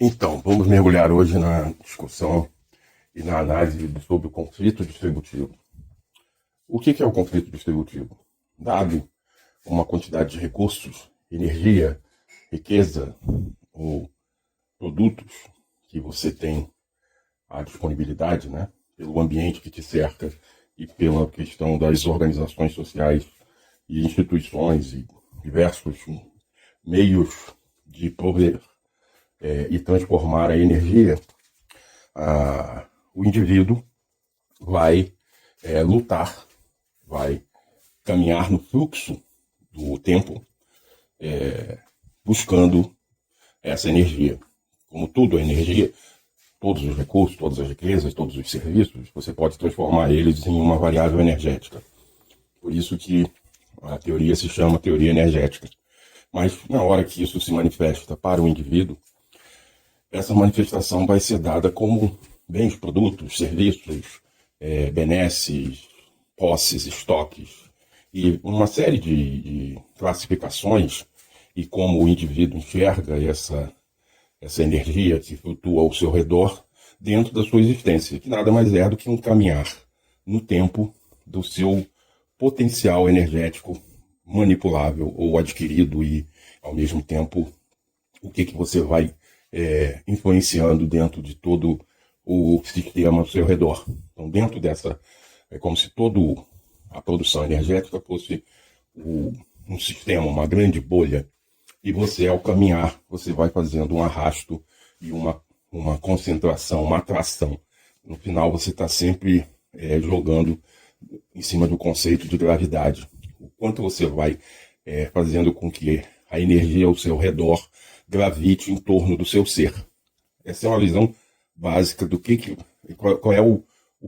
Então, vamos mergulhar hoje na discussão e na análise sobre o conflito distributivo. O que é o conflito distributivo? Dado uma quantidade de recursos, energia, riqueza ou produtos que você tem à disponibilidade, né, pelo ambiente que te cerca e pela questão das organizações sociais e instituições e diversos meios de prover e transformar a energia, o indivíduo vai lutar, vai caminhar no fluxo do tempo, buscando essa energia. Como tudo é energia, todos os recursos, todas as riquezas, todos os serviços, você pode transformar eles em uma variável energética. Por isso que a teoria se chama teoria energética. Mas na hora que isso se manifesta para o indivíduo, essa manifestação vai ser dada como bens, produtos, serviços, benesses, posses, estoques e uma série de classificações e como o indivíduo enxerga essa energia que flutua ao seu redor dentro da sua existência, que nada mais é do que um caminhar no tempo do seu potencial energético manipulável ou adquirido e, ao mesmo tempo, o que você vai influenciando dentro de todo o sistema ao seu redor. Então, dentro dessa, é como se toda a produção energética fosse um sistema, uma grande bolha, e você, ao caminhar, você vai fazendo um arrasto e uma concentração, uma atração. No final, você está sempre jogando em cima do conceito de gravidade. O quanto você vai fazendo com que a energia ao seu redor gravite em torno do seu ser. Essa é uma visão básica do qual é o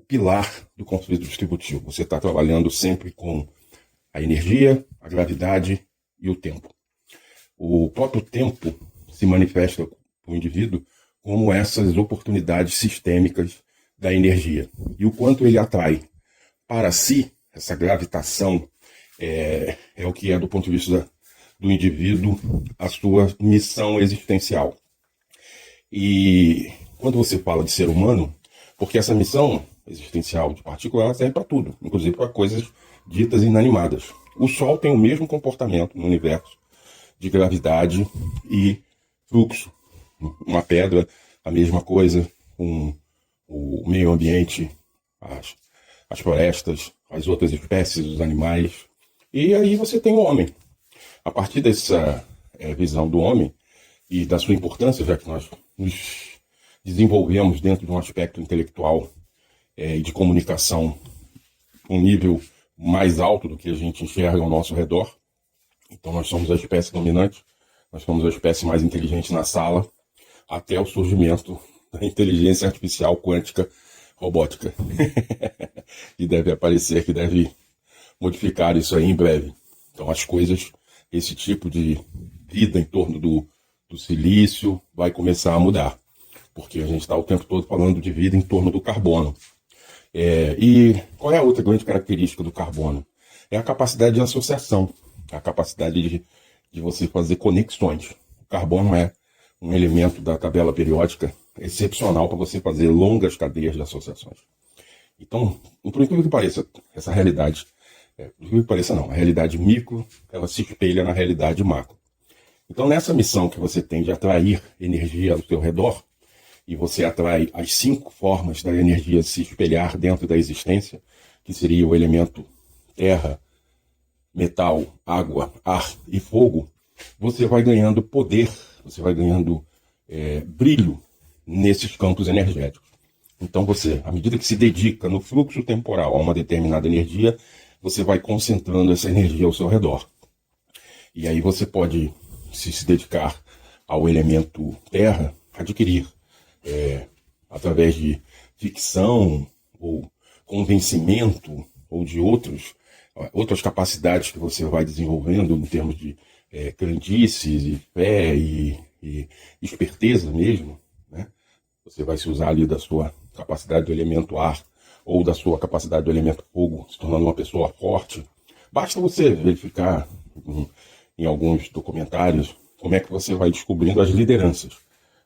pilar do conflito distributivo. Você está trabalhando sempre com a energia, a gravidade e o tempo. O próprio tempo se manifesta para o indivíduo como essas oportunidades sistêmicas da energia. E o quanto ele atrai para si, essa gravitação, é o que é, do ponto de vista do indivíduo, a sua missão existencial. E quando você fala de ser humano, porque essa missão existencial de partícula, ela serve para tudo, inclusive para coisas ditas inanimadas. O Sol tem o mesmo comportamento no universo de gravidade e fluxo. Uma pedra, a mesma coisa, o meio ambiente, as florestas, as outras espécies, os animais. E aí você tem o homem. A partir dessa visão do homem e da sua importância, já que nós nos desenvolvemos dentro de um aspecto intelectual e de comunicação um nível mais alto do que a gente enxerga ao nosso redor. Então nós somos a espécie dominante, nós somos a espécie mais inteligente na sala, até o surgimento da inteligência artificial quântica robótica, que deve aparecer, que deve modificar isso aí em breve. Então as coisas, esse tipo de vida em torno do silício vai começar a mudar, porque a gente está o tempo todo falando de vida em torno do carbono. E qual é a outra grande característica do carbono? É a capacidade de associação, a capacidade de você fazer conexões. O carbono é um elemento da tabela periódica excepcional para você fazer longas cadeias de associações. Então, por incrível que pareça, essa realidade, por incrível que pareça não, a realidade micro, ela se espelha na realidade macro. Então, nessa missão que você tem de atrair energia ao seu redor, e você atrai as 5 formas da energia se espelhar dentro da existência, que seria o elemento terra, metal, água, ar e fogo, você vai ganhando poder, você vai ganhando brilho nesses campos energéticos. Então você, à medida que se dedica no fluxo temporal a uma determinada energia, você vai concentrando essa energia ao seu redor. E aí você pode se dedicar ao elemento terra, adquirir através de ficção ou convencimento ou de outras capacidades que você vai desenvolvendo em termos de crendices e fé e esperteza mesmo, né? Você vai se usar ali da sua capacidade do elemento ar ou da sua capacidade do elemento fogo, se tornando uma pessoa forte. Basta você verificar em alguns documentários como é que você vai descobrindo as lideranças.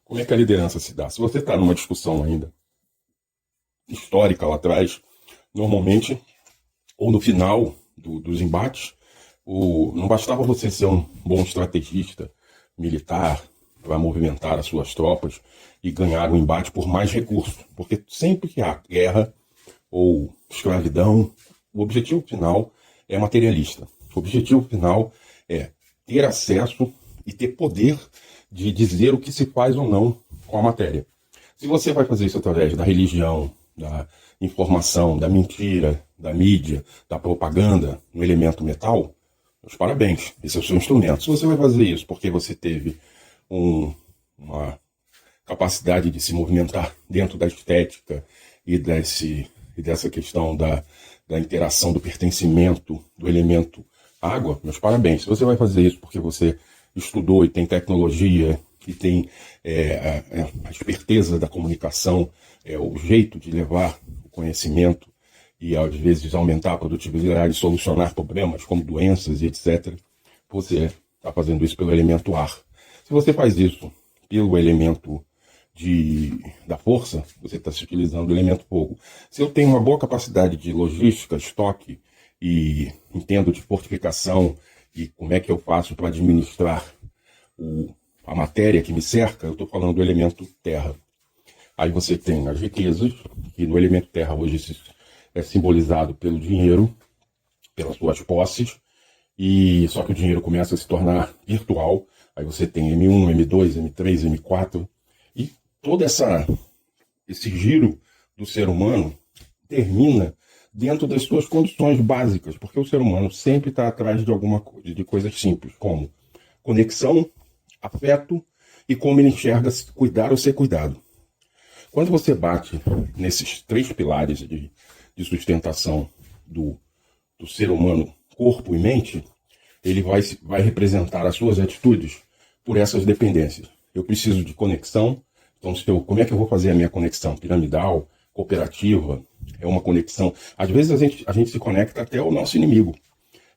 Como é que a liderança se dá? Se você está numa discussão ainda histórica lá atrás, normalmente, ou no final dos embates, não bastava você ser um bom estrategista militar para movimentar as suas tropas e ganhar o embate por mais recursos. Porque sempre que há guerra ou escravidão, o objetivo final é materialista. O objetivo final é ter acesso e ter poder de dizer o que se faz ou não com a matéria. Se você vai fazer isso através da religião, da informação, da mentira, da mídia, da propaganda, no elemento metal, meus parabéns, esse é o seu instrumento. Se você vai fazer isso porque você teve uma capacidade de se movimentar dentro da estética e dessa questão da interação, do pertencimento do elemento água, meus parabéns. Se você vai fazer isso porque você estudou e tem tecnologia e tem a esperteza da comunicação, o jeito de levar o conhecimento e às vezes aumentar a produtividade, solucionar problemas como doenças e etc., você está fazendo isso pelo elemento ar. Se você faz isso pelo elemento da força, você está se utilizando do elemento fogo. Se eu tenho uma boa capacidade de logística, estoque e entendo de fortificação e como é que eu faço para administrar a matéria que me cerca, eu estou falando do elemento terra. Aí você tem as riquezas, que no elemento terra hoje é simbolizado pelo dinheiro, pelas suas posses, e só que o dinheiro começa a se tornar virtual. Aí você tem M1, M2, M3, M4, e todo esse giro do ser humano termina dentro das suas condições básicas, porque o ser humano sempre está atrás de alguma coisa, de coisas simples, como conexão, afeto e como ele enxerga cuidar ou ser cuidado. Quando você bate nesses 3 pilares de sustentação do ser humano, corpo e mente, ele vai representar as suas atitudes por essas dependências. Eu preciso de conexão, então como é que eu vou fazer a minha conexão? Piramidal, cooperativa, é uma conexão. Às vezes a gente se conecta até ao nosso inimigo.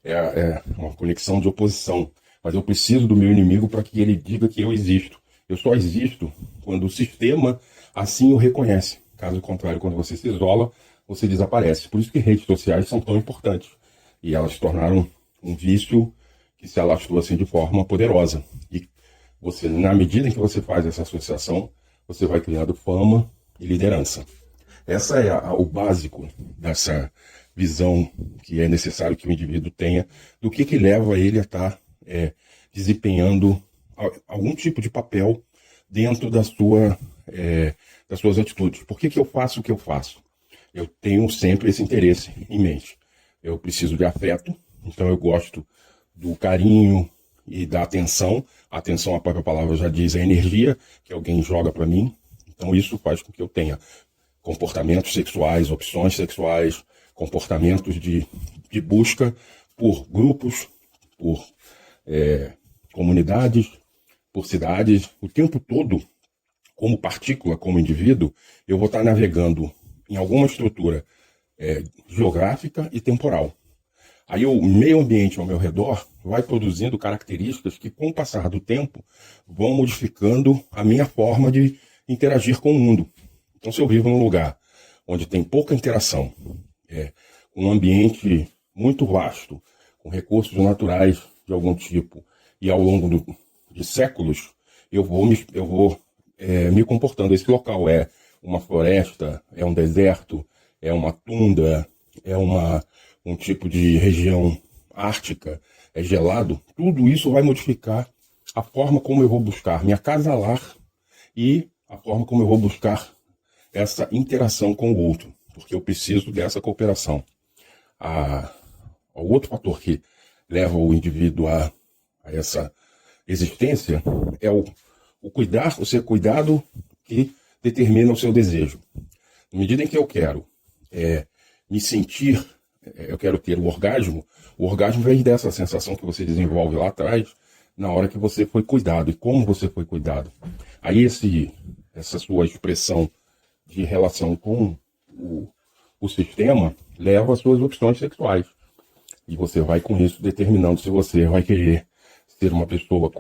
É uma conexão de oposição. Mas eu preciso do meu inimigo para que ele diga que eu existo. Eu só existo quando o sistema assim o reconhece. Caso contrário, quando você se isola, você desaparece. Por isso que redes sociais são tão importantes. E elas se tornaram um vício que se alastrou assim de forma poderosa. E você, na medida em que você faz essa associação, você vai criando fama e liderança. Essa é o básico dessa visão que é necessário que o indivíduo tenha do que leva ele a estar desempenhando algum tipo de papel dentro das suas atitudes. Por que eu faço o que eu faço? Eu tenho sempre esse interesse em mente. Eu preciso de afeto, então eu gosto do carinho e da atenção. A atenção, a própria palavra já diz, é energia que alguém joga para mim. Então isso faz com que eu tenha comportamentos sexuais, opções sexuais, comportamentos de busca por grupos, por comunidades, por cidades. O tempo todo, como partícula, como indivíduo, eu vou estar navegando em alguma estrutura geográfica e temporal. Aí o meio ambiente ao meu redor vai produzindo características que, com o passar do tempo, vão modificando a minha forma de interagir com o mundo. Então, se eu vivo num lugar onde tem pouca interação, um ambiente muito vasto, com recursos naturais de algum tipo, e ao longo de séculos, eu vou me comportando. Esse local é uma floresta, é um deserto, é uma tundra, é um tipo de região ártica, é gelado. Tudo isso vai modificar a forma como eu vou buscar me acasalar e a forma como eu vou buscar essa interação com o outro, porque eu preciso dessa cooperação. O outro fator que leva o indivíduo a essa existência é o ser cuidado que determina o seu desejo. Na medida em que eu quero me sentir, eu quero ter o orgasmo vem dessa sensação que você desenvolve lá atrás, na hora que você foi cuidado e como você foi cuidado. Aí essa sua expressão de relação com o sistema leva às suas opções sexuais. E você vai com isso determinando se você vai querer ser uma pessoa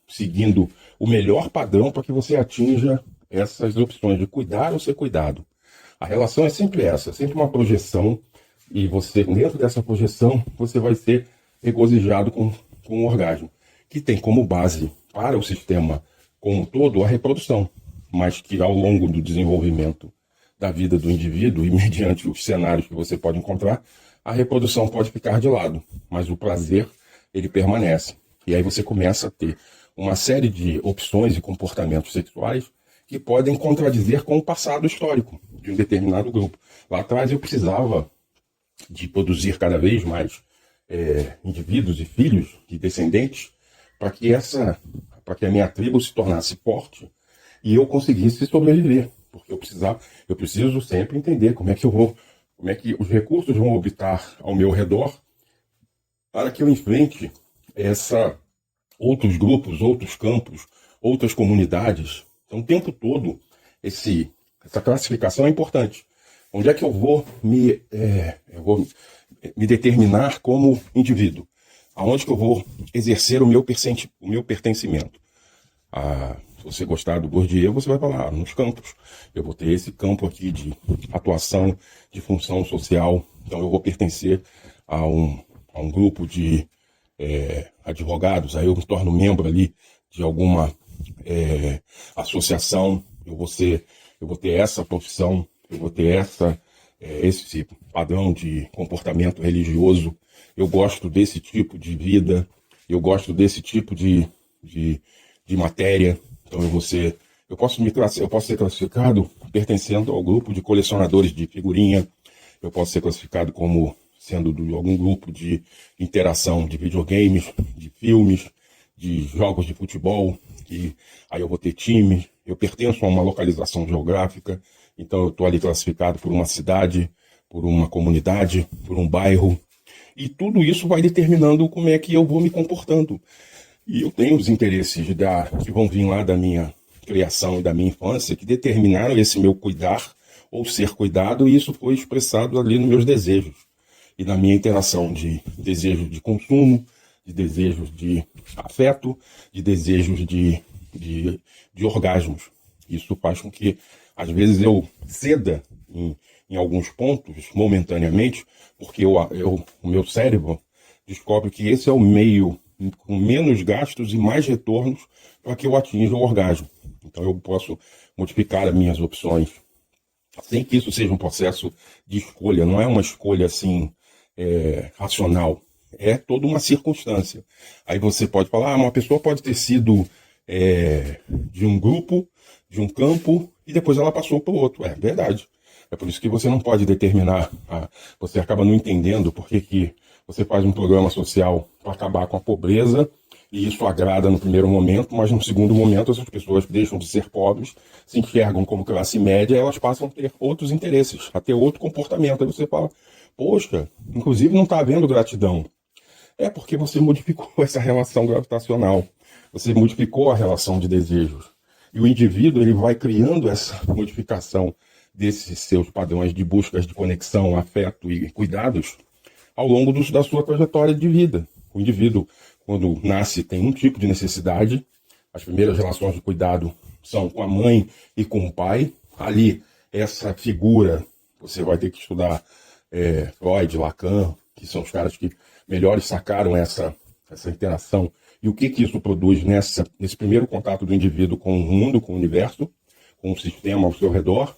seguindo o melhor padrão para que você atinja essas opções de cuidar ou ser cuidado. A relação é sempre essa, sempre uma projeção, e você, dentro dessa projeção, você vai ser regozijado com o orgasmo, que tem como base para o sistema como um todo a reprodução, mas que ao longo do desenvolvimento da vida do indivíduo e mediante os cenários que você pode encontrar, a reprodução pode ficar de lado, mas o prazer, ele permanece. E aí você começa a ter uma série de opções e comportamentos sexuais que podem contradizer com o passado histórico de um determinado grupo. Lá atrás eu precisava de produzir cada vez mais indivíduos e filhos e descendentes para que a minha tribo se tornasse forte e eu conseguisse sobreviver. Porque eu preciso sempre entender como é que os recursos vão habitar ao meu redor para que eu enfrente outros grupos, outros campos, outras comunidades. Então, o tempo todo, essa classificação é importante. Onde é que eu vou me determinar como indivíduo? Aonde que eu vou exercer o meu pertencimento? Se você gostar do Bourdieu, você vai falar, nos campos. Eu vou ter esse campo aqui de atuação, de função social. Então eu vou pertencer a um grupo de advogados. Aí eu me torno membro ali de alguma associação. Eu vou ter essa profissão, eu vou ter esse padrão de comportamento religioso. Eu gosto desse tipo de vida, eu gosto desse tipo de matéria. Então eu posso ser classificado pertencendo ao grupo de colecionadores de figurinha, eu posso ser classificado como sendo de algum grupo de interação de videogames, de filmes, de jogos de futebol, que aí eu vou ter time, eu pertenço a uma localização geográfica, então eu estou ali classificado por uma cidade, por uma comunidade, por um bairro, e tudo isso vai determinando como é que eu vou me comportando. E eu tenho os interesses que vão vir lá da minha criação e da minha infância, que determinaram esse meu cuidar ou ser cuidado, e isso foi expressado ali nos meus desejos. E na minha interação de desejos de consumo, de desejos de afeto, de desejos de orgasmos. Isso faz com que, às vezes, eu ceda em alguns pontos, momentaneamente, porque o meu cérebro descobre que esse é o meio com menos gastos e mais retornos para que eu atinja o orgasmo. Então eu posso modificar as minhas opções sem que isso seja um processo de escolha. Não é uma escolha assim racional. É toda uma circunstância. Aí você pode falar, uma pessoa pode ter sido de um grupo, de um campo, e depois ela passou para o outro. É verdade. É por isso que você não pode determinar, você acaba não entendendo por que você faz um programa social para acabar com a pobreza, e isso agrada no primeiro momento, mas no segundo momento essas pessoas deixam de ser pobres, se enxergam como classe média, e elas passam a ter outros interesses, a ter outro comportamento. Aí você fala, poxa, inclusive não está havendo gratidão. É porque você modificou essa relação gravitacional, você modificou a relação de desejos. E o indivíduo ele vai criando essa modificação desses seus padrões de buscas de conexão, afeto e cuidados ao longo da sua trajetória de vida. O indivíduo, quando nasce, tem um tipo de necessidade. As primeiras relações de cuidado são com a mãe e com o pai. Ali, essa figura, você vai ter que estudar Freud, Lacan, que são os caras que melhores sacaram essa interação. E o que isso produz nesse primeiro contato do indivíduo com o mundo, com o universo, com o sistema ao seu redor.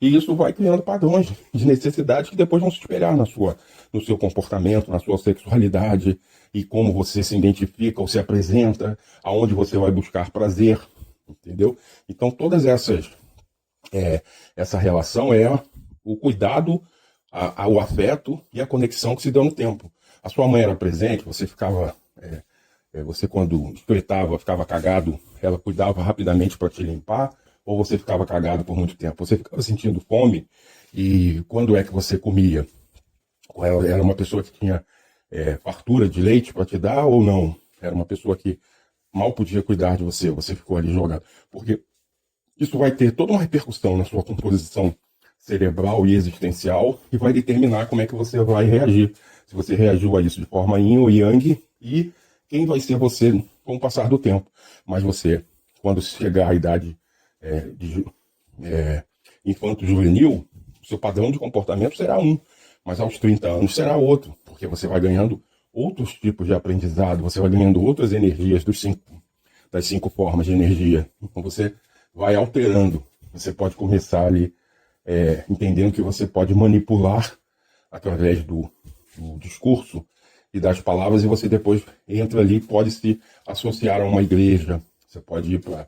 E isso vai criando padrões de necessidade que depois vão se espelhar no seu comportamento, na sua sexualidade, e como você se identifica ou se apresenta, aonde você vai buscar prazer, entendeu? Então todas essa relação é o cuidado, o afeto e a conexão que se deu no tempo. A sua mãe era presente, você ficava, você quando excretava, ficava cagado, ela cuidava rapidamente para te limpar, ou você ficava cagado por muito tempo? Você ficava sentindo fome, e quando é que você comia? Ela era uma pessoa que tinha fartura de leite para te dar ou não? Era uma pessoa que mal podia cuidar de você, você ficou ali jogado. Porque isso vai ter toda uma repercussão na sua composição cerebral e existencial e vai determinar como é que você vai reagir. Se você reagiu a isso de forma yin ou yang, e quem vai ser você com o passar do tempo. Mas você quando chegar à idade infanto-juvenil, o seu padrão de comportamento será um, mas aos 30 anos será outro, porque você vai ganhando outros tipos de aprendizado, você vai ganhando outras energias das 5 formas de energia. Então você vai alterando. Você pode começar ali entendendo que você pode manipular através do discurso e das palavras, e você depois entra ali, pode se associar a uma igreja, você pode ir para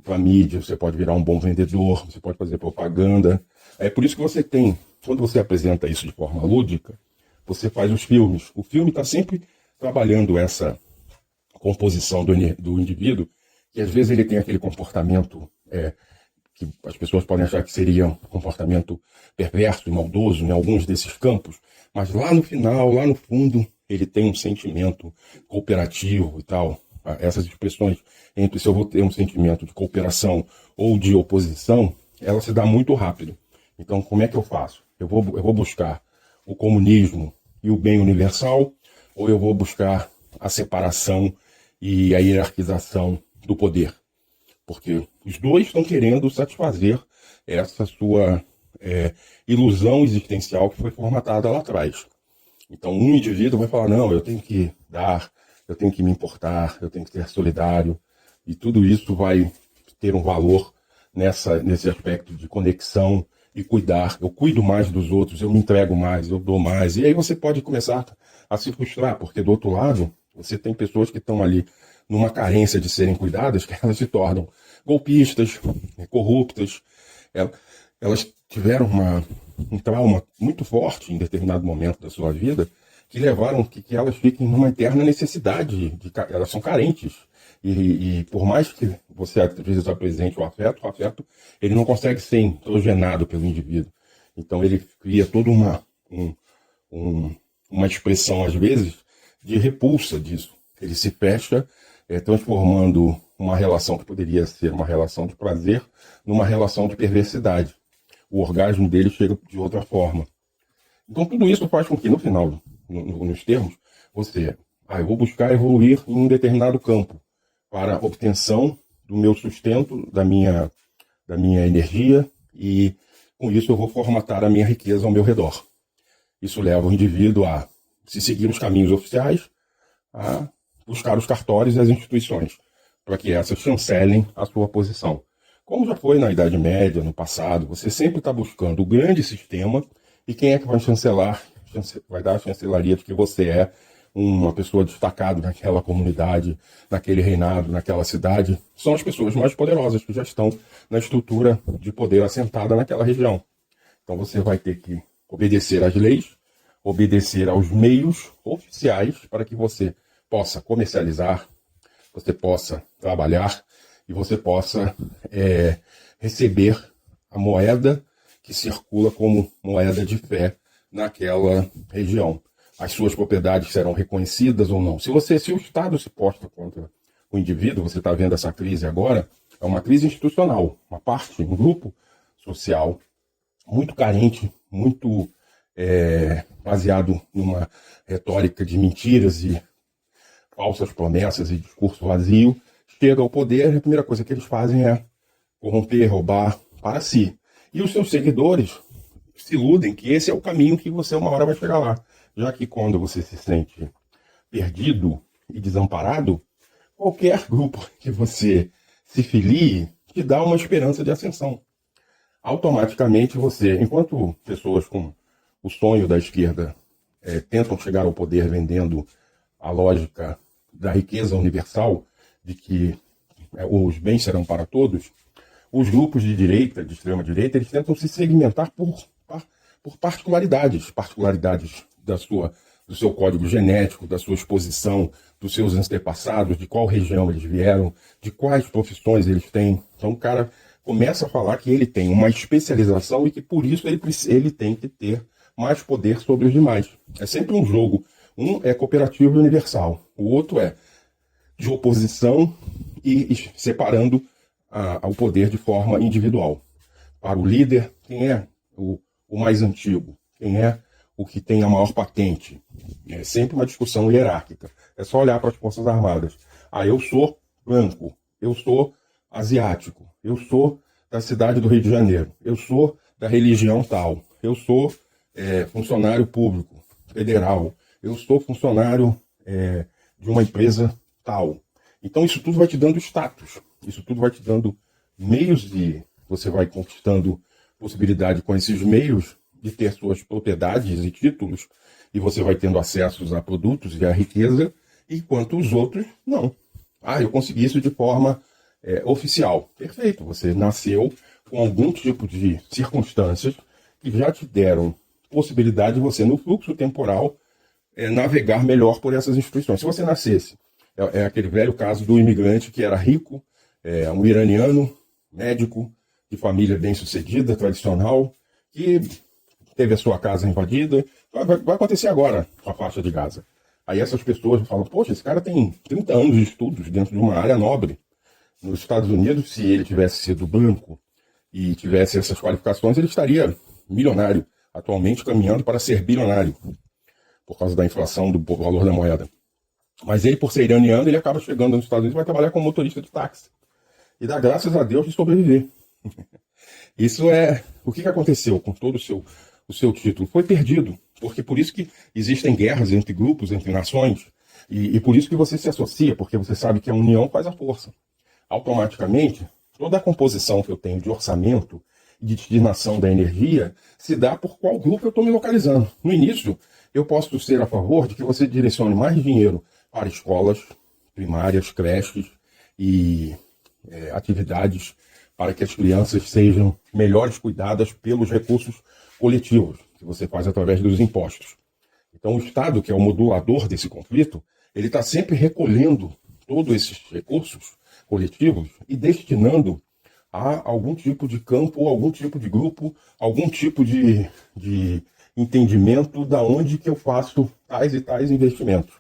a mídia, você pode virar um bom vendedor, você pode fazer propaganda. É por isso que você tem, quando você apresenta isso de forma lúdica, você faz os filmes. O filme está sempre trabalhando essa composição do indivíduo, que às vezes ele tem aquele comportamento que as pessoas podem achar que seria um comportamento perverso e maldoso em alguns desses campos, mas lá no final, lá no fundo, ele tem um sentimento cooperativo e tal. Essas expressões entre se eu vou ter um sentimento de cooperação ou de oposição, ela se dá muito rápido. Então, como é que eu faço? Eu vou buscar o comunismo e o bem universal, ou eu vou buscar a separação e a hierarquização do poder? Porque os dois estão querendo satisfazer essa sua ilusão existencial que foi formatada lá atrás. Então, um indivíduo vai falar, não, eu tenho que dar, eu tenho que me importar, eu tenho que ser solidário, e tudo isso vai ter um valor nesse aspecto de conexão e cuidar. Eu cuido mais dos outros, eu me entrego mais, eu dou mais. E aí você pode começar a se frustrar, porque do outro lado, você tem pessoas que estão ali numa carência de serem cuidadas, que elas se tornam golpistas, corruptas. Elas tiveram um trauma muito forte em determinado momento da sua vida, que levaram que elas fiquem numa eterna necessidade, elas são carentes. E por mais que você às vezes apresente o afeto ele não consegue ser introgenado pelo indivíduo. Então ele cria toda uma expressão, às vezes, de repulsa disso. Ele se fecha, transformando uma relação que poderia ser uma relação de prazer numa relação de perversidade. O orgasmo dele chega de outra forma. Então tudo isso faz com que, no final, nos termos, eu vou buscar evoluir em um determinado campo para a obtenção do meu sustento, da minha energia, e com isso eu vou formatar a minha riqueza ao meu redor. Isso leva o indivíduo a se seguir os caminhos oficiais, a buscar os cartórios e as instituições, para que essas chancelem a sua posição. Como já foi na Idade Média, no passado, você sempre está buscando o grande sistema, e quem é que vai chancelar, vai dar a chancelaria de que você é uma pessoa destacada naquela comunidade, naquele reinado, naquela cidade? São as pessoas mais poderosas que já estão na estrutura de poder assentada naquela região. Então você vai ter que obedecer às leis, obedecer aos meios oficiais para que você possa comercializar, você possa trabalhar e você possa receber a moeda que circula como moeda de fé naquela região. As suas propriedades serão reconhecidas ou não. Se o Estado se posta contra o indivíduo, você está vendo essa crise agora, é uma crise institucional, um grupo social muito carente, muito baseado numa retórica de mentiras e falsas promessas e discurso vazio, chega ao poder e a primeira coisa que eles fazem é corromper, roubar para si. E os seus seguidores se iludem que esse é o caminho que você uma hora vai chegar lá. Já que quando você se sente perdido e desamparado, qualquer grupo que você se filie te dá uma esperança de ascensão. Automaticamente você, enquanto pessoas com o sonho da esquerda tentam chegar ao poder vendendo a lógica da riqueza universal, de que os bens serão para todos, os grupos de direita, de extrema direita, eles tentam se segmentar por particularidades do seu código genético, da sua exposição, dos seus antepassados, de qual região eles vieram, de quais profissões eles têm. Então o cara começa a falar que ele tem uma especialização e que por isso ele tem que ter mais poder sobre os demais. É sempre um jogo. Um é cooperativo e universal. O outro é de oposição e separando o poder de forma individual. Para o líder, quem é o mais antigo? Quem é o que tem a maior patente? É sempre uma discussão hierárquica. É só olhar para as Forças Armadas. Eu sou branco, eu sou asiático, eu sou da cidade do Rio de Janeiro, eu sou da religião tal, eu sou funcionário público federal, eu sou funcionário de uma empresa tal. Então isso tudo vai te dando status, isso tudo vai te dando meios de você vai conquistando possibilidade com esses meios de ter suas propriedades e títulos, e você vai tendo acessos a produtos e a riqueza, enquanto os outros não. Ah, eu consegui isso de forma oficial. Perfeito, você nasceu com algum tipo de circunstâncias que já te deram possibilidade de você, no fluxo temporal, navegar melhor por essas instituições. Se você nascesse, é aquele velho caso do imigrante que era rico, um iraniano, médico, de família bem-sucedida, tradicional, que teve a sua casa invadida. Vai acontecer agora com a faixa de Gaza. Aí essas pessoas falam, poxa, esse cara tem 30 anos de estudos dentro de uma área nobre. Nos Estados Unidos, se ele tivesse sido branco e tivesse essas qualificações, ele estaria milionário, atualmente caminhando para ser bilionário, por causa da inflação do valor da moeda. Mas ele, por ser iraniano, ele acaba chegando nos Estados Unidos e vai trabalhar como motorista de táxi. E dá graças a Deus de sobreviver. Isso é o que aconteceu com todo o seu título. Foi perdido, porque por isso que existem guerras entre grupos, entre nações, e por isso que você se associa, porque você sabe que a união faz a força. Automaticamente, toda a composição que eu tenho de orçamento e de destinação da energia se dá por qual grupo eu estou me localizando. No início, eu posso ser a favor de que você direcione mais dinheiro para escolas primárias, creches e atividades para que as crianças sejam melhores cuidadas pelos recursos coletivos, que você faz através dos impostos. Então, o Estado, que é o modulador desse conflito, ele está sempre recolhendo todos esses recursos coletivos e destinando a algum tipo de campo, algum tipo de grupo, algum tipo de entendimento da onde que eu faço tais e tais investimentos.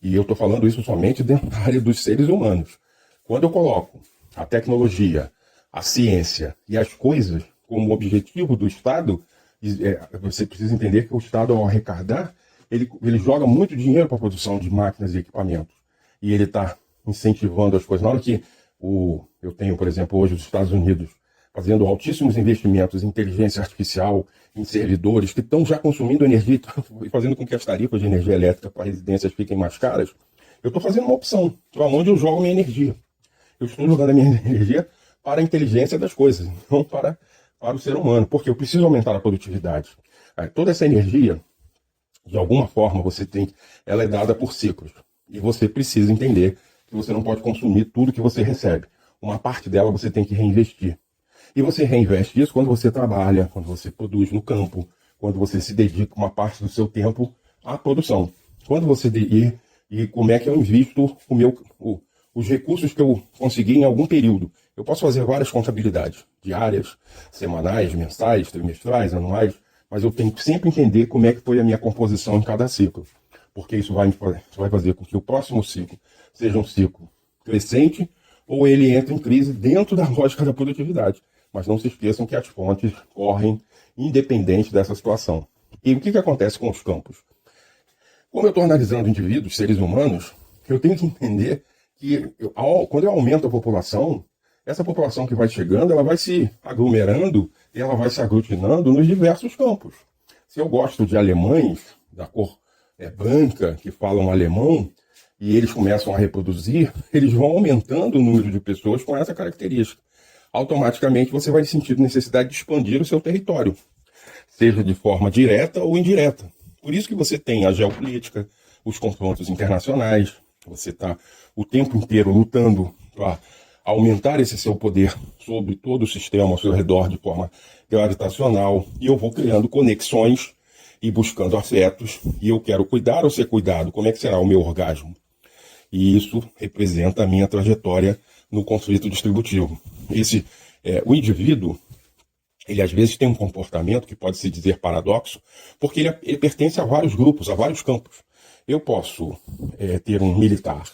E eu estou falando isso somente dentro da área dos seres humanos. Quando eu coloco a tecnologia, a ciência e as coisas como objetivo do Estado, você precisa entender que o Estado, ao arrecadar, ele joga muito dinheiro para a produção de máquinas e equipamentos. E ele está incentivando as coisas. Na hora que eu tenho, por exemplo, hoje os Estados Unidos fazendo altíssimos investimentos em inteligência artificial, em servidores que estão já consumindo energia e fazendo com que as tarifas de energia elétrica para residências fiquem mais caras, eu estou fazendo uma opção para onde eu jogo minha energia. Eu estou jogando a minha energia para a inteligência das coisas, não para o ser humano, porque eu preciso aumentar a produtividade. Toda essa energia, de alguma forma, ela é dada por ciclos. E você precisa entender que você não pode consumir tudo que você recebe. Uma parte dela você tem que reinvestir. E você reinveste isso quando você trabalha, quando você produz no campo, quando você se dedica uma parte do seu tempo à produção. Quando você e como é que eu invisto os recursos que eu consegui em algum período. Eu posso fazer várias contabilidades, diárias, semanais, mensais, trimestrais, anuais, mas eu tenho que sempre entender como é que foi a minha composição em cada ciclo. Porque isso vai fazer com que o próximo ciclo seja um ciclo crescente ou ele entre em crise dentro da lógica da produtividade. Mas não se esqueçam que as fontes correm independente dessa situação. E o que acontece com os campos? Como eu estou analisando indivíduos, seres humanos, eu tenho que entender que quando eu aumento a população, essa população que vai chegando, ela vai se aglomerando e ela vai se aglutinando nos diversos campos. Se eu gosto de alemães, da cor branca, que falam alemão, e eles começam a reproduzir, eles vão aumentando o número de pessoas com essa característica. Automaticamente você vai sentir necessidade de expandir o seu território, seja de forma direta ou indireta. Por isso que você tem a geopolítica, os confrontos internacionais, você está o tempo inteiro lutando para aumentar esse seu poder sobre todo o sistema ao seu redor de forma gravitacional, e eu vou criando conexões e buscando afetos, e eu quero cuidar ou ser cuidado. Como é que será o meu orgasmo? E isso representa a minha trajetória no conflito distributivo. O indivíduo, ele às vezes tem um comportamento que pode se dizer paradoxo, porque ele pertence a vários grupos, a vários campos. Eu posso ter um militar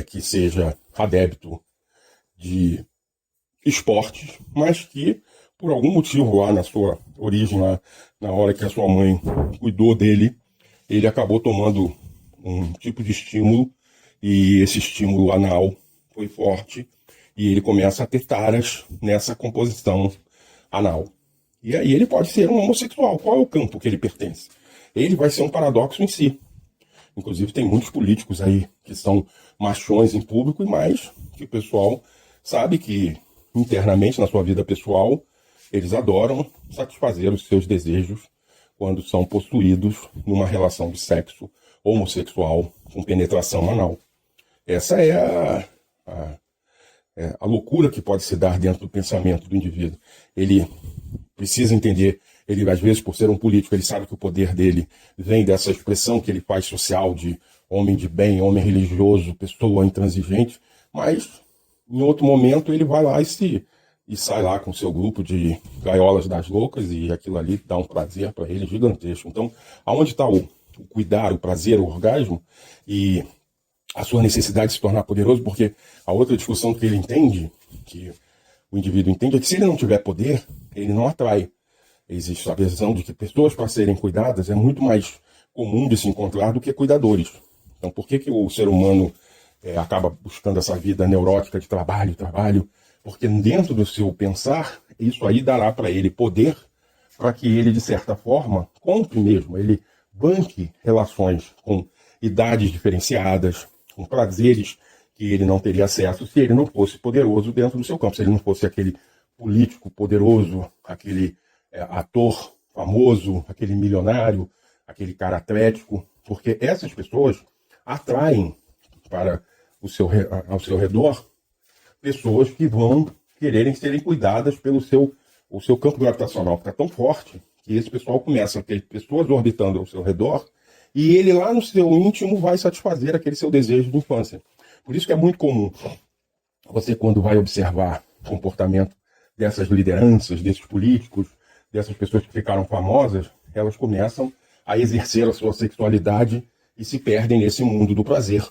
que seja adepto de esportes, mas que, por algum motivo lá na sua origem, lá, na hora que a sua mãe cuidou dele, ele acabou tomando um tipo de estímulo, e esse estímulo anal foi forte, e ele começa a ter taras nessa composição anal. E aí ele pode ser um homossexual. Qual é o campo que ele pertence? Ele vai ser um paradoxo em si. Inclusive tem muitos políticos aí que são machões em público, e mais que o pessoal sabe que internamente na sua vida pessoal eles adoram satisfazer os seus desejos quando são possuídos numa relação de sexo homossexual com penetração anal. Essa é a loucura que pode se dar dentro do pensamento do indivíduo. Ele precisa entender, ele às vezes por ser um político, ele sabe que o poder dele vem dessa expressão que ele faz social de homem de bem, homem religioso, pessoa intransigente, mas em outro momento ele vai lá e sai lá com seu grupo de gaiolas das loucas, e aquilo ali dá um prazer para ele gigantesco. Então, aonde está o cuidar, o prazer, o orgasmo e a sua necessidade de se tornar poderoso? Porque a outra discussão que ele entende, que o indivíduo entende, é que se ele não tiver poder, ele não atrai. Existe a visão de que pessoas para serem cuidadas é muito mais comum de se encontrar do que cuidadores. Então, por que o ser humano acaba buscando essa vida neurótica de trabalho? Porque dentro do seu pensar, isso aí dará para ele poder para que ele, de certa forma, compre mesmo, ele banque relações com idades diferenciadas, com prazeres que ele não teria acesso se ele não fosse poderoso dentro do seu campo, se ele não fosse aquele político poderoso, aquele ator famoso, aquele milionário, aquele cara atlético, porque essas pessoas atraem para ao seu redor pessoas que vão quererem serem cuidadas pelo o seu campo gravitacional fica tão forte que esse pessoal começa a ter pessoas orbitando ao seu redor, e ele lá no seu íntimo vai satisfazer aquele seu desejo de infância. Por isso que é muito comum você, quando vai observar o comportamento dessas lideranças, desses políticos, dessas pessoas que ficaram famosas, elas começam a exercer a sua sexualidade e se perdem nesse mundo do prazer.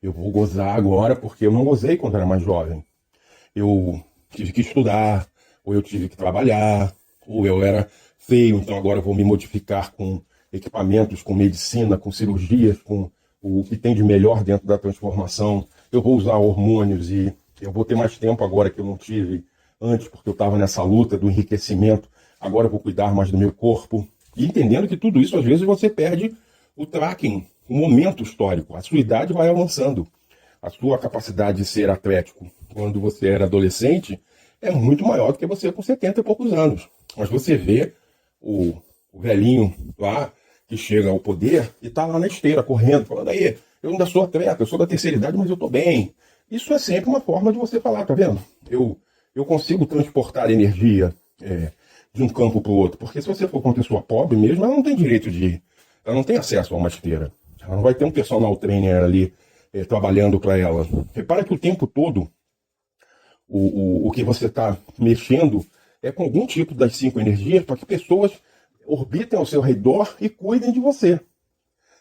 Eu vou gozar agora porque eu não gozei quando era mais jovem. Eu tive que estudar, ou eu tive que trabalhar, ou eu era feio, então agora eu vou me modificar com equipamentos, com medicina, com cirurgias, com o que tem de melhor dentro da transformação. Eu vou usar hormônios e eu vou ter mais tempo agora que eu não tive antes, porque eu estava nessa luta do enriquecimento. Agora eu vou cuidar mais do meu corpo. E entendendo que tudo isso, às vezes, você perde o tracking, o momento histórico. A sua idade vai avançando. A sua capacidade de ser atlético quando você era adolescente é muito maior do que você com 70 e poucos anos. Mas você vê o velhinho lá que chega ao poder e está lá na esteira, correndo, falando: aí, eu ainda sou atleta, eu sou da terceira idade, mas eu estou bem. Isso é sempre uma forma de você falar, tá vendo? Eu consigo transportar energia de um campo para o outro. Porque se você for com uma pessoa pobre mesmo, ela não tem direito de ir. Ela não tem acesso a uma esteira. Ela não vai ter um personal trainer ali trabalhando para ela. Repara que o tempo todo o que você está mexendo é com algum tipo das 5 energias para que pessoas orbitem ao seu redor e cuidem de você.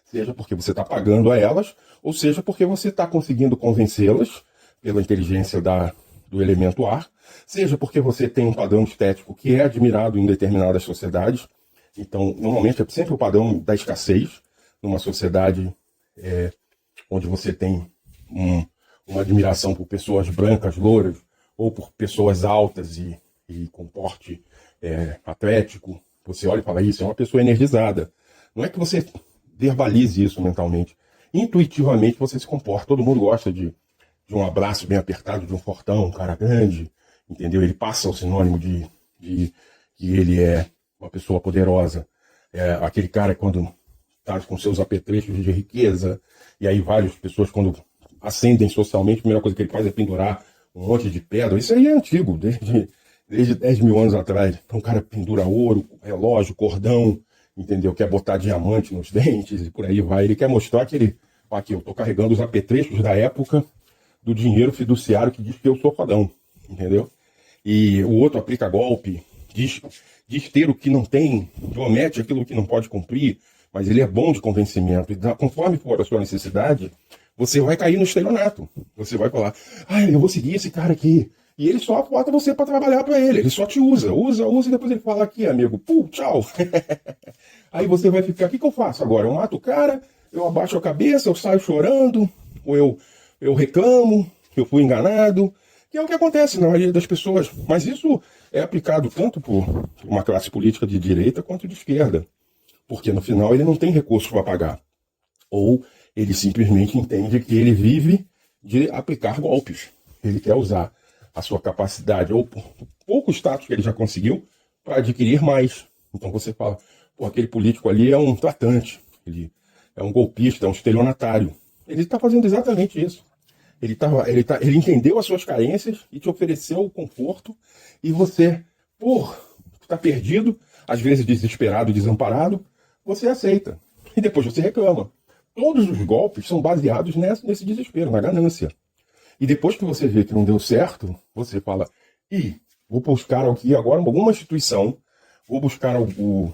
Seja porque você está pagando a elas, ou seja porque você está conseguindo convencê-las pela inteligência do elemento ar, seja porque você tem um padrão estético que é admirado em determinadas sociedades. Então, normalmente é sempre o padrão da escassez, numa sociedade onde você tem uma admiração por pessoas brancas, louras, ou por pessoas altas e com porte atlético. Você olha e fala: isso é uma pessoa energizada. Não é que você verbalize isso mentalmente. Intuitivamente você se comporta. Todo mundo gosta de um abraço bem apertado, de um fortão, um cara grande, entendeu? Ele passa o sinônimo de que ele é uma pessoa poderosa. Aquele cara quando está com seus apetrechos de riqueza, e aí várias pessoas quando ascendem socialmente, a primeira coisa que ele faz é pendurar um monte de pedra. Isso aí é antigo, desde 10 mil anos atrás. Então o cara pendura ouro, relógio, cordão, entendeu? Quer botar diamante nos dentes e por aí vai. Ele quer mostrar que ele... Aqui, eu estou carregando os apetrechos da época do dinheiro fiduciário que diz que eu sou fodão, entendeu? E o outro aplica golpe, diz ter o que não tem, promete aquilo que não pode cumprir, mas ele é bom de convencimento. E conforme for a sua necessidade, você vai cair no estelionato. Você vai falar: eu vou seguir esse cara aqui. E ele só bota você para trabalhar para ele. Ele só te usa, e depois ele fala: aqui, amigo, tchau. Aí você vai ficar: o que eu faço agora? Eu mato o cara, eu abaixo a cabeça, eu saio chorando, ou eu reclamo, eu fui enganado. Que é o que acontece na maioria das pessoas. Mas isso é aplicado tanto por uma classe política de direita quanto de esquerda. Porque no final ele não tem recurso para pagar. Ou ele simplesmente entende que ele vive de aplicar golpes. Ele quer usar a sua capacidade, ou pouco status que ele já conseguiu, para adquirir mais. Então você fala, pô, aquele político ali é um tratante, ele é um golpista, é um estelionatário. Ele está fazendo exatamente isso. Ele entendeu as suas carências e te ofereceu o conforto, e você, por estar perdido, às vezes desesperado, desamparado, você aceita. E depois você reclama. Todos os golpes são baseados nesse desespero, na ganância. E depois que você vê que não deu certo, você fala, vou buscar aqui agora alguma instituição, vou buscar o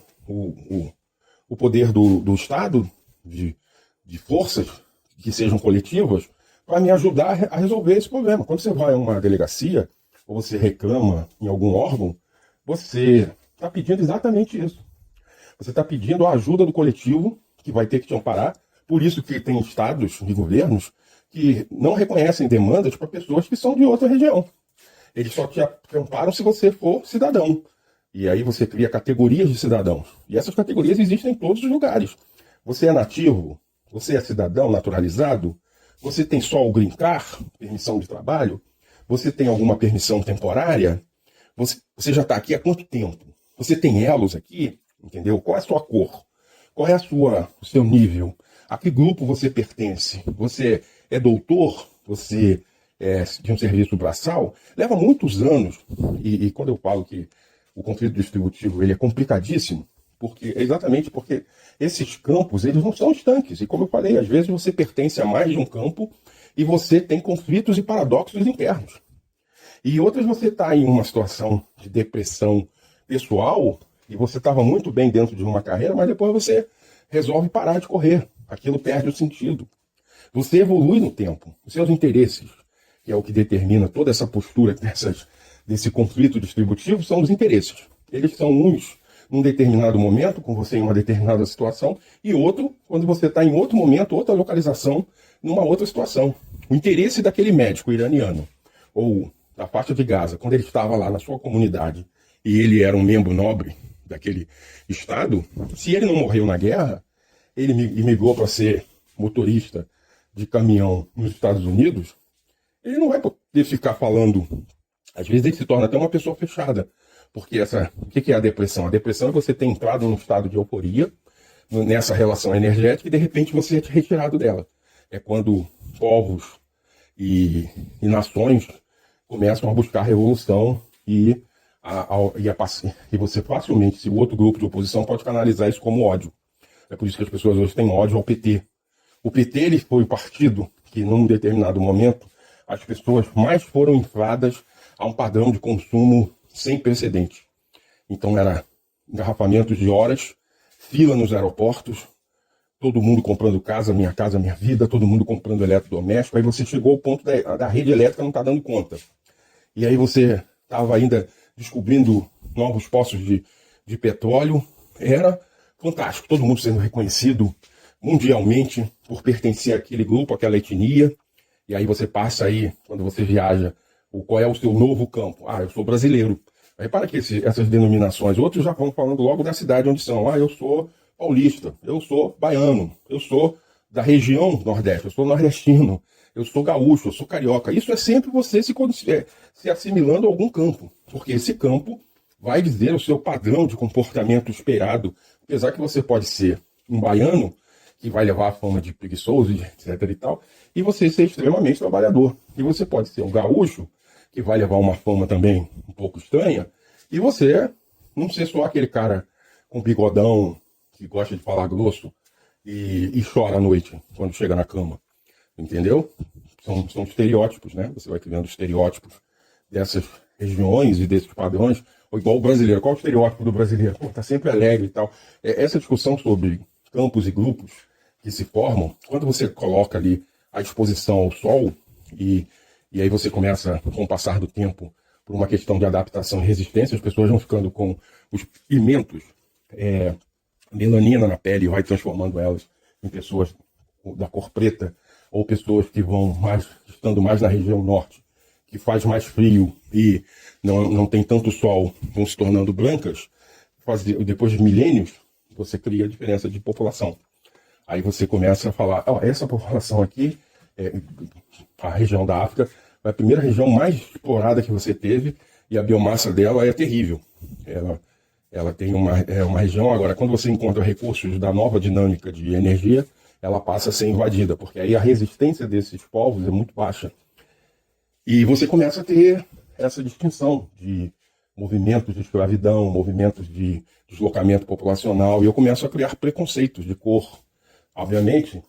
poder do Estado, de forças que sejam coletivas, para me ajudar a resolver esse problema. Quando você vai a uma delegacia, ou você reclama em algum órgão, você está pedindo exatamente isso. Você está pedindo a ajuda do coletivo, que vai ter que te amparar. Por isso que tem estados e governos que não reconhecem demandas para pessoas que são de outra região. Eles só te amparam se você for cidadão. E aí você cria categorias de cidadãos. E essas categorias existem em todos os lugares. Você é nativo? Você é cidadão naturalizado? Você tem só o green card, permissão de trabalho? Você tem alguma permissão temporária? Você já está aqui há quanto tempo? Você tem elos aqui? Entendeu? Qual é a sua cor? Qual é o seu nível? A que grupo você pertence? Você é doutor? Você é de um serviço braçal? Leva muitos anos. E quando eu falo que o conflito distributivo ele é complicadíssimo, exatamente porque esses campos eles não são estanques. E como eu falei, às vezes você pertence a mais de um campo e você tem conflitos e paradoxos internos. E outras você está em uma situação de depressão pessoal e você estava muito bem dentro de uma carreira, mas depois você resolve parar de correr. Aquilo perde o sentido. Você evolui no tempo. Os seus interesses, que é o que determina toda essa postura desse conflito distributivo, são os interesses. Eles são uns num determinado momento, com você em uma determinada situação, e outro quando você está em outro momento, outra localização, numa outra situação. O interesse daquele médico iraniano, ou da faixa de Gaza, quando ele estava lá na sua comunidade, e ele era um membro nobre daquele Estado, se ele não morreu na guerra, ele migrou para ser motorista de caminhão nos Estados Unidos, ele não vai poder ficar falando. Às vezes ele se torna até uma pessoa fechada. Porque o que é a depressão? A depressão é você ter entrado num estado de euforia, nessa relação energética, e de repente você é retirado dela. É quando povos e nações começam a buscar revolução e você facilmente, se o outro grupo de oposição pode canalizar isso como ódio. É por isso que as pessoas hoje têm ódio ao PT. O PT ele foi o partido que, num determinado momento, as pessoas mais foram infladas a um padrão de consumo sem precedente. Então era engarrafamentos de horas, fila nos aeroportos, todo mundo comprando casa, minha vida, todo mundo comprando eletrodoméstico. Aí você chegou ao ponto da rede elétrica não estar dando conta. E aí você estava ainda descobrindo novos poços de petróleo. Era fantástico, todo mundo sendo reconhecido mundialmente por pertencer àquele grupo, àquela etnia. E aí você passa aí, quando você viaja, qual é o seu novo campo? Eu sou brasileiro. Repara que essas denominações, outros já vão falando logo da cidade onde são. Eu sou paulista, eu sou baiano, eu sou da região nordeste, eu sou nordestino, eu sou gaúcho, eu sou carioca. Isso é sempre você se assimilando a algum campo, porque esse campo vai dizer o seu padrão de comportamento esperado. Apesar que você pode ser um baiano, que vai levar a fama de preguiçoso, etc e tal, e você ser extremamente trabalhador. E você pode ser um gaúcho, que vai levar uma fama também um pouco estranha, e você não ser só aquele cara com bigodão, que gosta de falar grosso, e chora à noite, quando chega na cama. Entendeu? São estereótipos, né? Você vai criando estereótipos dessas regiões e desses padrões, ou igual o brasileiro. Qual é o estereótipo do brasileiro? Tá sempre alegre e tal. Essa discussão sobre campos e grupos que se formam, quando você coloca ali à exposição ao sol, e aí você começa, com o passar do tempo, por uma questão de adaptação e resistência, as pessoas vão ficando com os pigmentos, melanina na pele, e vai transformando elas em pessoas da cor preta, ou pessoas que vão estando mais na região norte, que faz mais frio e não tem tanto sol vão se tornando brancas, depois de milênios, você cria a diferença de população. Aí você começa a falar, essa população aqui, a região da África, é a primeira região mais explorada que você teve e a biomassa dela é terrível. Ela tem uma região, agora, quando você encontra recursos da nova dinâmica de energia, ela passa a ser invadida, porque aí a resistência desses povos é muito baixa. E você começa a ter essa distinção de movimentos de escravidão, movimentos de deslocamento populacional, e eu começo a criar preconceitos de cor. Obviamente,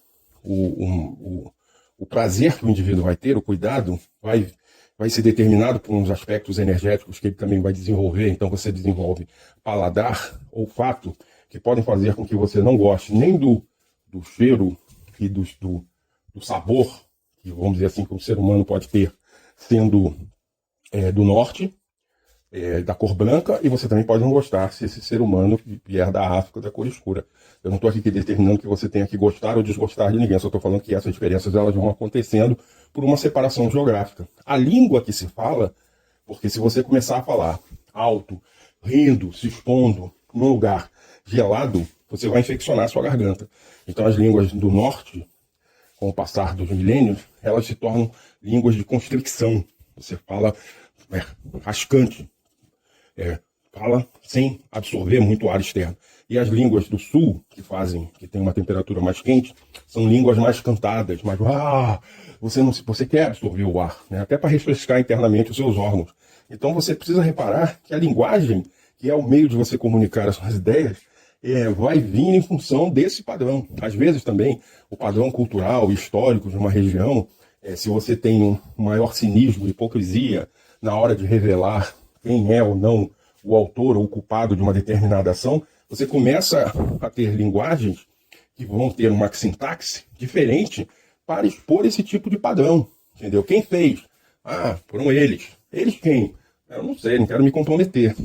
o prazer que o indivíduo vai ter, o cuidado, vai ser determinado por uns aspectos energéticos que ele também vai desenvolver. Então você desenvolve paladar, olfato, que podem fazer com que você não goste nem do cheiro e do sabor, que vamos dizer assim, que o ser humano pode ter, sendo do norte, da cor branca, e você também pode não gostar se esse ser humano vier da África, da cor escura. Eu não estou aqui determinando que você tenha que gostar ou desgostar de ninguém, só estou falando que essas diferenças elas vão acontecendo por uma separação geográfica. A língua que se fala, porque se você começar a falar alto, rindo, se expondo, num lugar gelado, você vai infeccionar a sua garganta. Então as línguas do norte, com o passar dos milênios, elas se tornam línguas de constricção. Você fala rascante, fala sem absorver muito ar externo. E as línguas do sul, que tem uma temperatura mais quente, são línguas mais cantadas, mais você quer absorver o ar, né? Até para refrescar internamente os seus órgãos. Então você precisa reparar que a linguagem, que é o meio de você comunicar as suas ideias, vai vir em função desse padrão. Às vezes também o padrão cultural e histórico de uma região, se você tem um maior cinismo, hipocrisia na hora de revelar quem é ou não o autor ou o culpado de uma determinada ação, você começa a ter linguagens que vão ter uma sintaxe diferente para expor esse tipo de padrão. Entendeu? Quem fez? Foram eles. Eles quem? Eu não sei, não quero me comprometer.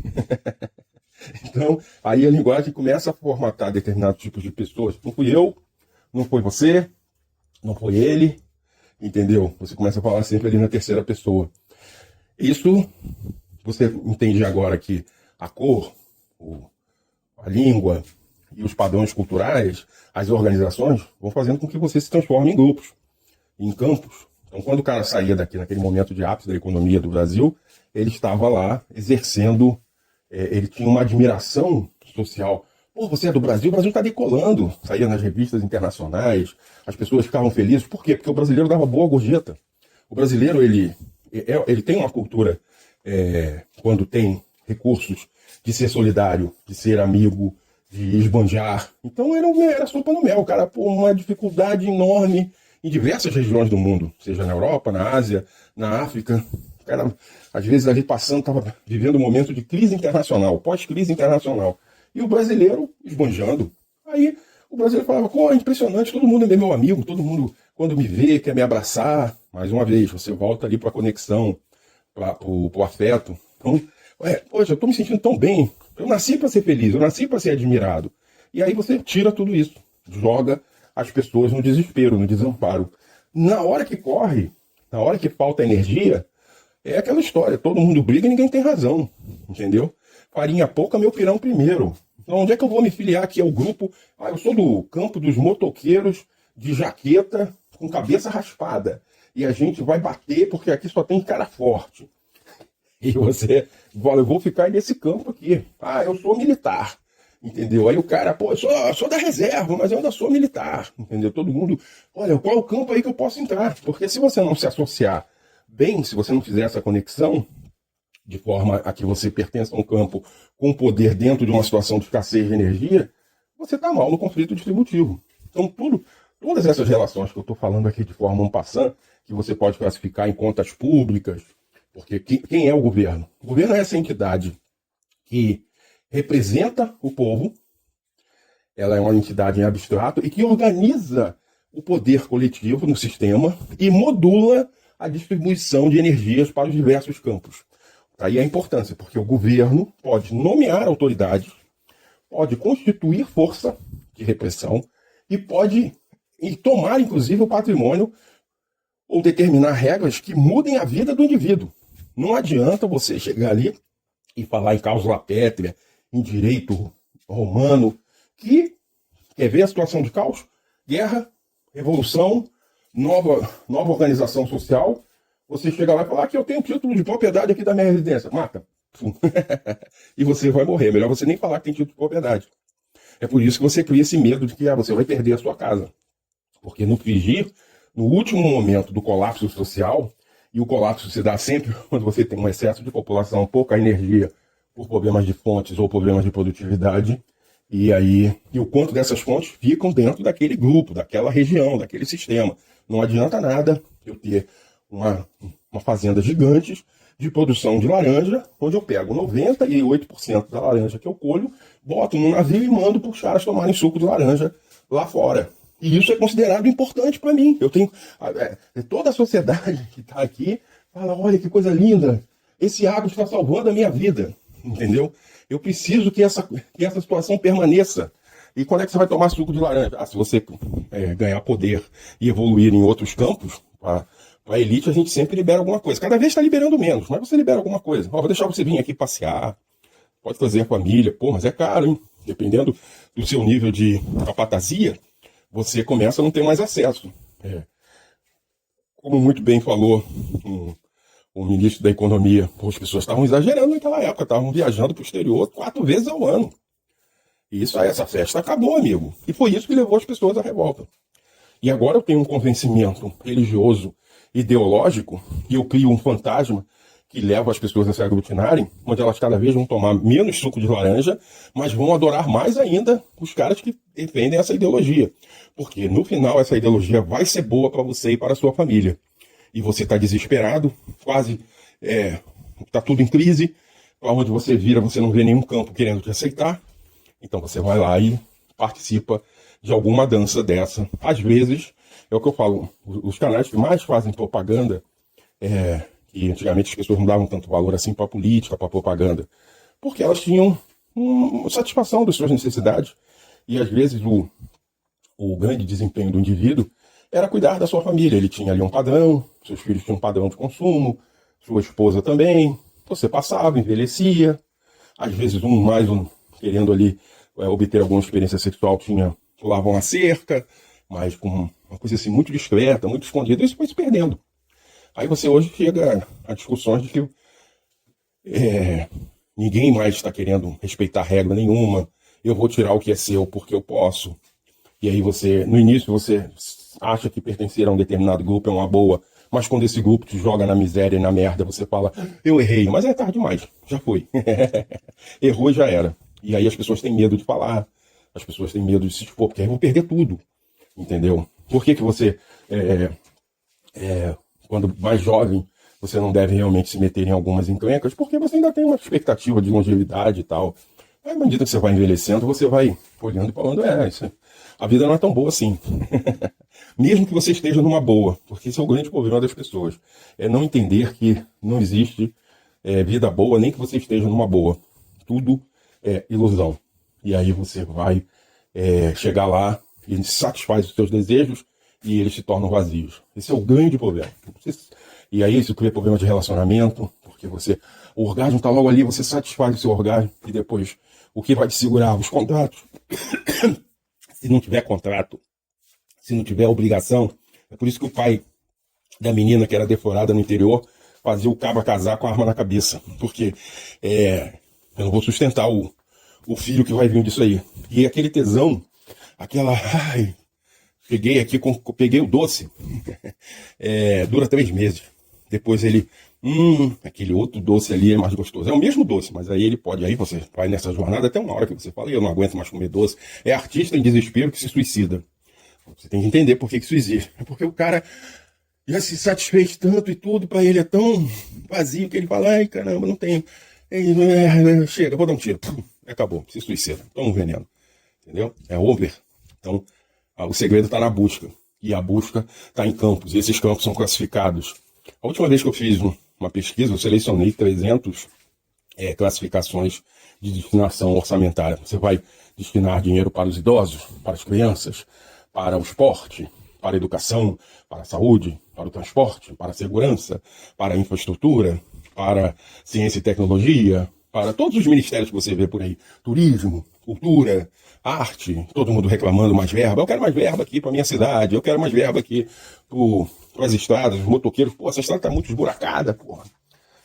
Então, aí a linguagem começa a formatar determinados tipos de pessoas. Não fui eu, não foi você, não foi ele, entendeu? Você começa a falar sempre ali na terceira pessoa. Isso, você entende agora que a cor, a língua e os padrões culturais, as organizações, vão fazendo com que você se transforme em grupos, em campos. Então, quando o cara saía daqui, naquele momento de ápice da economia do Brasil, ele estava lá exercendo, ele tinha uma admiração social. Você é do Brasil? O Brasil está decolando. Saía nas revistas internacionais, as pessoas ficavam felizes. Por quê? Porque o brasileiro dava boa gorjeta. O brasileiro, ele tem uma cultura, quando tem recursos, de ser solidário, de ser amigo, de esbanjar. Então era sopa no mel, cara, por uma dificuldade enorme em diversas regiões do mundo, seja na Europa, na Ásia, na África. Cara, às vezes ali passando, estava vivendo um momento de crise internacional, pós-crise internacional. E o brasileiro esbanjando. Aí o brasileiro falava, é impressionante, todo mundo é meu amigo, todo mundo, quando me vê, quer me abraçar. Mais uma vez, você volta ali para a conexão, para o afeto. Então, poxa, eu estou me sentindo tão bem. Eu nasci para ser feliz, eu nasci para ser admirado. E aí você tira tudo isso, joga as pessoas no desespero, no desamparo. Na hora que corre, na hora que falta energia, é aquela história, todo mundo briga e ninguém tem razão, entendeu? Farinha pouca, meu pirão primeiro. Então onde é que eu vou me filiar aqui ao grupo? Eu sou do campo dos motoqueiros de jaqueta com cabeça raspada. E a gente vai bater porque aqui só tem cara forte. E você fala, eu vou ficar nesse campo aqui. Eu sou militar. Entendeu? Aí o cara, eu sou da reserva, mas eu ainda sou militar. Entendeu? Todo mundo, olha, qual é o campo aí que eu posso entrar? Porque se você não se associar bem, se você não fizer essa conexão, de forma a que você pertença a um campo com poder dentro de uma situação de escassez de energia, você está mal no conflito distributivo. Então, todas essas relações que eu estou falando aqui de forma en passant, que você pode classificar em contas públicas, porque quem é o governo? O governo é essa entidade que representa o povo, ela é uma entidade em abstrato e que organiza o poder coletivo no sistema e modula a distribuição de energias para os diversos campos. Aí a importância, porque o governo pode nomear autoridades, pode constituir força de repressão e pode tomar, inclusive, o patrimônio ou determinar regras que mudem a vida do indivíduo. Não adianta você chegar ali e falar em cláusula pétrea, em direito romano, que quer ver a situação de caos? Guerra, revolução, nova organização social. Você chega lá e fala que eu tenho título de propriedade aqui da minha residência. Mata. E você vai morrer. Melhor você nem falar que tem título de propriedade. É por isso que você cria esse medo de que você vai perder a sua casa. Porque no frigir, no último momento do colapso social, e o colapso se dá sempre quando você tem um excesso de população, pouca energia por problemas de fontes ou problemas de produtividade, e o quanto dessas fontes ficam dentro daquele grupo, daquela região, daquele sistema. Não adianta nada eu ter uma fazenda gigante de produção de laranja, onde eu pego 98% da laranja que eu colho, boto num navio e mando para os caras tomarem suco de laranja lá fora. E isso é considerado importante para mim. Eu tenho toda a sociedade que está aqui fala, olha que coisa linda, esse agro está salvando a minha vida, entendeu? Eu preciso que essa situação permaneça. E quando é que você vai tomar suco de laranja? Se você ganhar poder e evoluir em outros campos, para a elite a gente sempre libera alguma coisa. Cada vez está liberando menos, mas você libera alguma coisa. Vou deixar você vir aqui passear, pode trazer a família, mas é caro, hein? Dependendo do seu nível de apatasia, você começa a não ter mais acesso. Como muito bem falou o ministro da Economia, as pessoas estavam exagerando naquela época, estavam viajando para o exterior 4 vezes ao ano. E essa festa acabou, amigo. E foi isso que levou as pessoas à revolta. E agora eu tenho um convencimento religioso, ideológico, e eu crio um fantasma que leva as pessoas a se aglutinarem, onde elas cada vez vão tomar menos suco de laranja, mas vão adorar mais ainda os caras que defendem essa ideologia. Porque no final essa ideologia vai ser boa para você e para a sua família. E você está desesperado, quase está tudo em crise, para onde você vira, você não vê nenhum campo querendo te aceitar. Então você vai lá e participa de alguma dança dessa. Às vezes, é o que eu falo, os canais que mais fazem propaganda, que antigamente as pessoas não davam tanto valor assim para a política, para a propaganda, porque elas tinham satisfação das suas necessidades. E às vezes o grande desempenho do indivíduo era cuidar da sua família. Ele tinha ali um padrão, seus filhos tinham um padrão de consumo, sua esposa também. Você passava, envelhecia. Às vezes querendo ali obter alguma experiência sexual, pulavam a cerca, mas com uma coisa assim muito discreta, muito escondida. Isso foi se perdendo. Aí você hoje chega a discussões de que ninguém mais está querendo respeitar regra nenhuma. Eu vou tirar o que é seu porque eu posso. E aí no início você acha que pertencer a um determinado grupo é uma boa, mas quando esse grupo te joga na miséria e na merda, você fala, eu errei, mas é tarde demais, já foi. Errou e já era. E aí as pessoas têm medo de falar, as pessoas têm medo de se expor, porque aí vão perder tudo, entendeu? Por que você, quando mais jovem, você não deve realmente se meter em algumas encrencas? Porque você ainda tem uma expectativa de longevidade e tal. Aí, à medida que você vai envelhecendo, você vai olhando e falando, a vida não é tão boa assim. Mesmo que você esteja numa boa, porque esse é o grande problema das pessoas. É não entender que não existe vida boa, nem que você esteja numa boa. Tudo é ilusão. E aí você vai chegar lá e satisfaz os seus desejos e eles se tornam vazios. Esse é o grande problema. E aí isso cria problema de relacionamento, porque o orgasmo está logo ali, você satisfaz o seu orgasmo e depois o que vai te segurar? Os contratos. Se não tiver contrato, se não tiver obrigação, é por isso que o pai da menina que era deforada no interior fazia o cabo casar com a arma na cabeça, porque eu não vou sustentar o filho que vai vir disso aí. E aquele tesão, peguei o doce, dura 3 meses. Depois ele, aquele outro doce ali é mais gostoso. É o mesmo doce, mas aí você vai nessa jornada até uma hora que você fala, eu não aguento mais comer doce. É artista em desespero que se suicida. Você tem que entender por que isso existe. É porque o cara já se satisfez tanto e tudo, para ele é tão vazio que ele fala, ai caramba, não tenho. Chega, vou dar um tiro. Acabou, se suicida. Toma um veneno. Entendeu? É over. Então, o segredo está na busca. E a busca está em campos. E esses campos são classificados. A última vez que eu fiz uma pesquisa, eu selecionei 300 classificações de destinação orçamentária. Você vai destinar dinheiro para os idosos, para as crianças, para o esporte, para a educação, para a saúde, para o transporte, para a segurança, para a infraestrutura, para ciência e tecnologia, para todos os ministérios que você vê por aí, turismo, cultura, arte, todo mundo reclamando mais verba. Eu quero mais verba aqui para minha cidade, eu quero mais verba aqui para as estradas, os motoqueiros. Pô, essa estrada está muito esburacada, porra.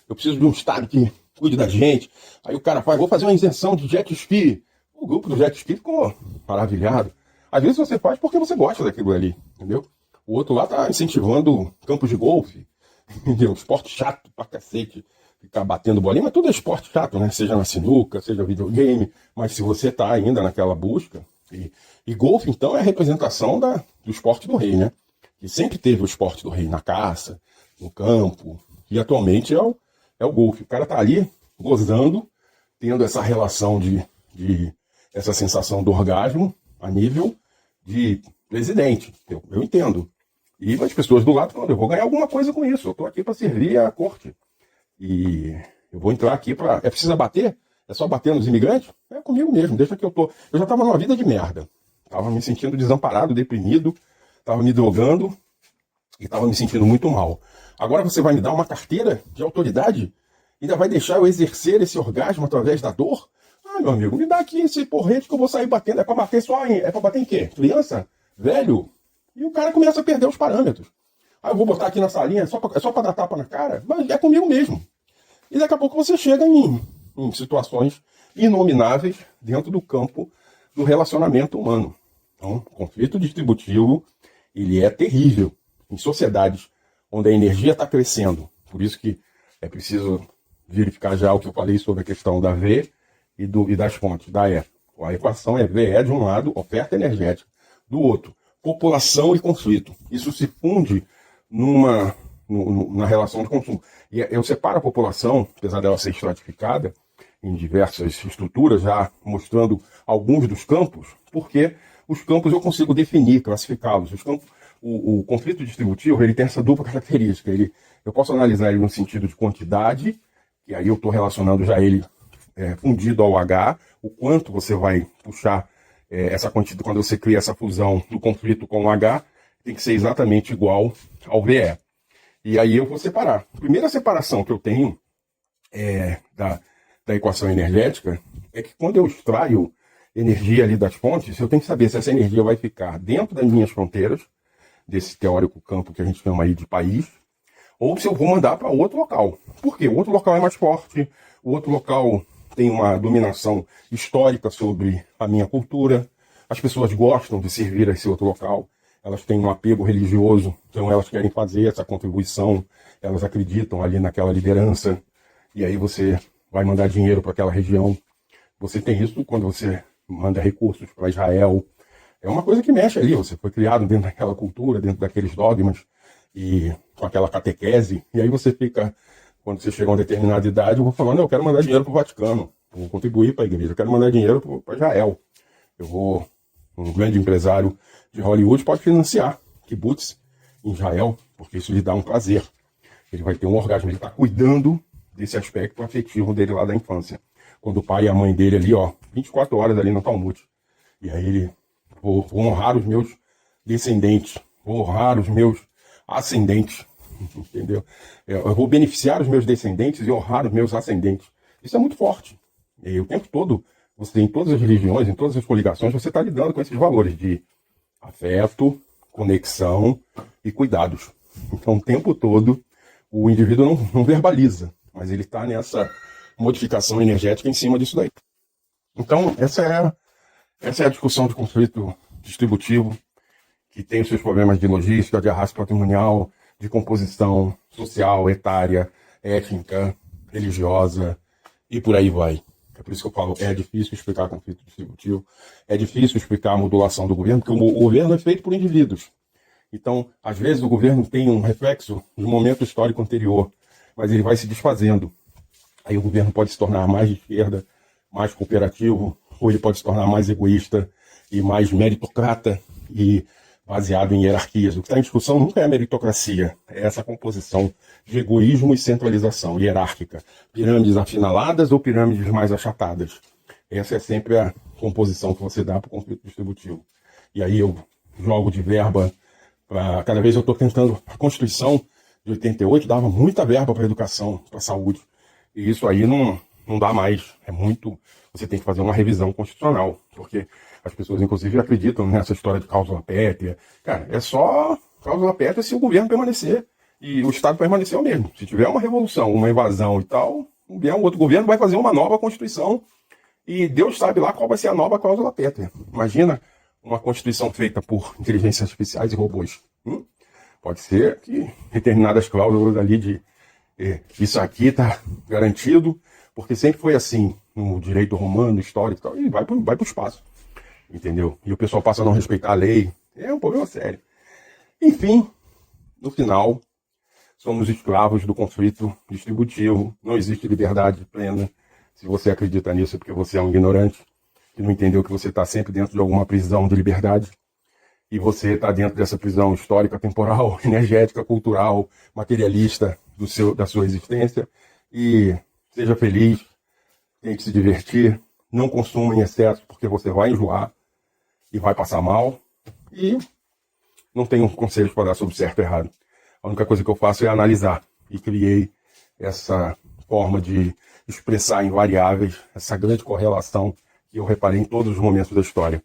Eu preciso de um estado que cuide da gente. Aí o cara fala, vou fazer uma isenção de jet ski. O grupo do jet ski ficou maravilhado. Às vezes você faz porque você gosta daquilo ali, entendeu? O outro lá tá incentivando campos de golfe, entendeu? Esporte chato pra cacete, ficar batendo bolinha, mas tudo é esporte chato, né? Seja na sinuca, seja videogame, mas se você tá ainda naquela busca, e golfe então é a representação do esporte do rei, né? Que sempre teve o esporte do rei na caça, no campo, e atualmente é o golfe. O cara tá ali gozando, tendo essa relação essa sensação do orgasmo a nível de presidente. Eu entendo. E as pessoas do lado falam, eu vou ganhar alguma coisa com isso. Eu estou aqui para servir a corte. E eu vou entrar aqui para... É preciso bater? É só bater nos imigrantes? É comigo mesmo, deixa que eu tô... Eu já estava numa vida de merda. Estava me sentindo desamparado, deprimido, estava me drogando e estava me sentindo muito mal. Agora você vai me dar uma carteira de autoridade? Ainda vai deixar eu exercer esse orgasmo através da dor? Ah, meu amigo, me dá aqui esse porrete que eu vou sair batendo. É pra bater só em... É pra bater em quê? Criança? Velho? E o cara começa a perder os parâmetros. Ah, eu vou botar aqui na salinha, é só pra dar tapa na cara? Mas é comigo mesmo. E daqui a pouco você chega em situações inomináveis dentro do campo do relacionamento humano. Então, conflito distributivo, ele é terrível. Em sociedades onde a energia está crescendo. Por isso que é preciso verificar já o que eu falei sobre a questão da V e das fontes, da E. A equação é VE de um lado, oferta energética, do outro, população e conflito. Isso se funde na relação de consumo. E eu separo a população, apesar dela ser estratificada em diversas estruturas, já mostrando alguns dos campos, porque os campos eu consigo definir, classificá-los. O conflito distributivo ele tem essa dupla característica. Eu posso analisar ele no sentido de quantidade, e aí eu estou relacionando já ele fundido ao H, o quanto você vai puxar essa quantidade, quando você cria essa fusão do conflito com o H, tem que ser exatamente igual ao VE. E aí eu vou separar. A primeira separação que eu tenho da equação energética é que quando eu extraio energia ali das fontes, eu tenho que saber se essa energia vai ficar dentro das minhas fronteiras, desse teórico campo que a gente chama aí de país, ou se eu vou mandar para outro local. Por quê? O outro local é mais forte, o outro local tem uma dominação histórica sobre a minha cultura, as pessoas gostam de servir a esse outro local, elas têm um apego religioso, então elas querem fazer essa contribuição, elas acreditam ali naquela liderança, e aí você vai mandar dinheiro para aquela região. Você tem isso quando você manda recursos para Israel. É uma coisa que mexe ali, você foi criado dentro daquela cultura, dentro daqueles dogmas, e com aquela catequese, e aí você fica, quando você chega a uma determinada idade, eu vou falando, eu quero mandar dinheiro para o Vaticano, eu vou contribuir para a igreja, eu quero mandar dinheiro para Israel. Um grande empresário de Hollywood pode financiar kibbutz em Israel, porque isso lhe dá um prazer. Ele vai ter um orgasmo, ele está cuidando desse aspecto afetivo dele lá da infância. Quando o pai e a mãe dele ali, 24 horas ali no Talmud. E aí ele, vou honrar os meus descendentes, vou honrar os meus ascendentes, entendeu? Eu vou beneficiar os meus descendentes e honrar os meus ascendentes. Isso é muito forte. E o tempo todo, você em todas as religiões, em todas as coligações, você está lidando com esses valores de afeto, conexão e cuidados. Então, o tempo todo, o indivíduo não verbaliza, mas ele está nessa modificação energética em cima disso daí. Então, essa é a discussão de conflito distributivo, que tem os seus problemas de logística, de arrasto patrimonial, de composição social, etária, étnica, religiosa, e por aí vai. É por isso que eu falo, é difícil explicar conflito distributivo, é difícil explicar a modulação do governo, porque o governo é feito por indivíduos. Então, às vezes o governo tem um reflexo de um momento histórico anterior, mas ele vai se desfazendo. Aí o governo pode se tornar mais de esquerda, mais cooperativo, ou ele pode se tornar mais egoísta e mais meritocrata e baseado em hierarquias. O que está em discussão nunca é a meritocracia, é essa composição de egoísmo e centralização hierárquica. Pirâmides afinaladas ou pirâmides mais achatadas. Essa é sempre a composição que você dá para o conflito distributivo. E aí eu jogo de verba Cada vez eu estou tentando. A Constituição de 88 dava muita verba para educação, para saúde. E isso aí não dá mais. É muito. Você tem que fazer uma revisão constitucional, porque as pessoas, inclusive, acreditam nessa história de cláusula pétrea. Cara, é só cláusula pétrea se o governo permanecer. E o Estado permanecer o mesmo. Se tiver uma revolução, uma invasão e tal, vier um outro governo, vai fazer uma nova Constituição. E Deus sabe lá qual vai ser a nova cláusula pétrea. Imagina uma Constituição feita por inteligências artificiais e robôs. Pode ser que determinadas cláusulas ali de isso aqui está garantido, porque sempre foi assim no direito romano, histórico e tal, e vai para o espaço. Entendeu? E o pessoal passa a não respeitar a lei. É um problema sério. Enfim, no final, somos escravos do conflito distributivo. Não existe liberdade plena. Se você acredita nisso é porque você é um ignorante, que não entendeu que você está sempre dentro de alguma prisão de liberdade. E você está dentro dessa prisão histórica, temporal, energética, cultural, materialista da sua existência. E seja feliz, tem que se divertir, não consuma em excesso, porque você vai enjoar e vai passar mal. E não tenho conselhos para dar sobre certo e errado. A única coisa que eu faço é analisar. E criei essa forma de expressar em variáveis essa grande correlação que eu reparei em todos os momentos da história.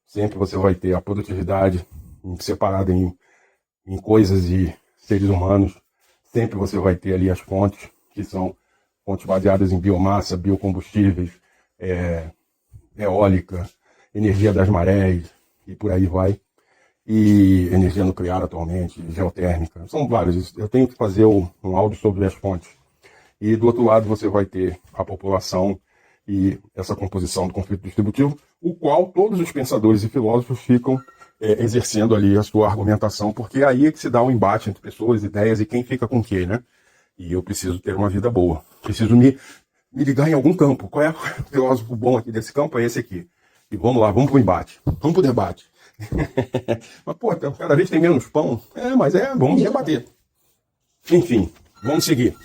Sempre você vai ter a produtividade separada em coisas e seres humanos. Sempre você vai ter ali as fontes, que são fontes baseadas em biomassa, biocombustíveis, eólica, energia das marés e por aí vai. E energia nuclear atualmente, geotérmica. São vários. Eu tenho que fazer um áudio sobre as fontes. E do outro lado você vai ter a população e essa composição do conflito distributivo, o qual todos os pensadores e filósofos ficam exercendo ali a sua argumentação, porque é aí que se dá um embate entre pessoas, ideias e quem fica com quem, né? E eu preciso ter uma vida boa. Preciso me ligar em algum campo. Qual é o filósofo bom aqui desse campo? É esse aqui. E vamos lá, vamos pro embate. Vamos pro debate. Mas, pô, cada vez tem menos pão. Vamos debater. Enfim, vamos seguir.